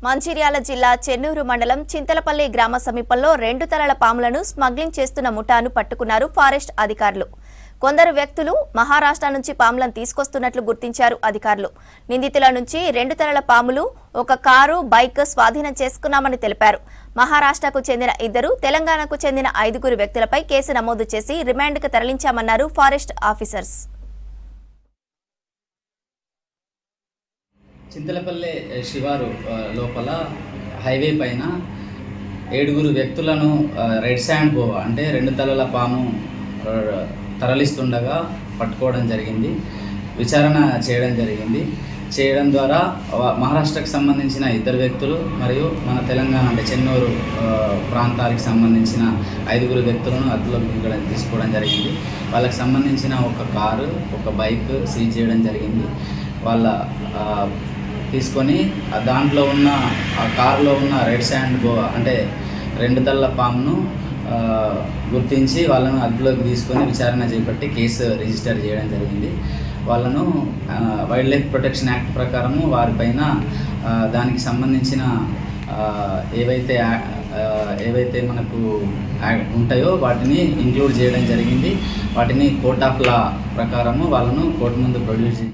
మంచిర్యాల జిల్లా చెన్నూరు మండలం చింతలపల్లి గ్రామ సమీపంలో 2 తలల పాములను స్మగ్లింగ్ చేస్తున్న ముఠాను పట్టుకున్నారు ఫారెస్ట్ అధికారులు. కొందరు వ్యక్తులు మహారాష్ట్ర నుంచి పాములను తీసుకొస్తున్నట్లు గుర్తించారు అధికారులు. నిందితుల నుంచి 2 తలల పాములు, ఒక కారు, బైక్ స్వాధీనం చేసుకున్నామని తెలిపారు. మహారాష్ట్రకు చెందిన 2, తెలంగాణకు చెందిన 5 వ్యక్తులపై కేసు నమోదు చేసి రిమాండ్కు తరలించామన్నారు ఫారెస్ట్ ఆఫీసర్స్. చింతలపల్లి శివారు లోపల హైవే పైన 7 వ్యక్తులను రెడ్ శాండ్ బోవా అంటే 2 తలల పాము తరలిస్తుండగా పట్టుకోవడం జరిగింది. విచారణ చేయడం ద్వారా మహారాష్ట్రకు సంబంధించిన 2 వ్యక్తులు మరియు మన తెలంగాణ అంటే చెన్నూరు ప్రాంతాలకు సంబంధించిన 5 వ్యక్తులను అదుపులోకి తీసుకోవడం జరిగింది. వాళ్ళకి సంబంధించిన ఒక కారు, ఒక బైక్ సీజ్ చేయడం జరిగింది. వాళ్ళ తీసుకొని దాంట్లో ఉన్న ఆ కారులో ఉన్న రెడ్ శాండ్ బోవా అంటే 2 తలల పామును గుర్తించి వాళ్ళను అదుపులోకి తీసుకొని విచారణ చేపట్టి కేసు రిజిస్టర్ చేయడం జరిగింది. వాళ్ళను వైల్డ్ లైఫ్ ప్రొటెక్షన్ యాక్ట్ ప్రకారము వారిపైన దానికి సంబంధించిన ఏవైతే మనకు ఉంటాయో వాటిని ఇంక్లూడ్ చేయడం జరిగింది. వాటిని కోర్ట్ ఆఫ్ లా ప్రకారము వాళ్ళను కోర్టు ముందు ప్రొడ్యూస్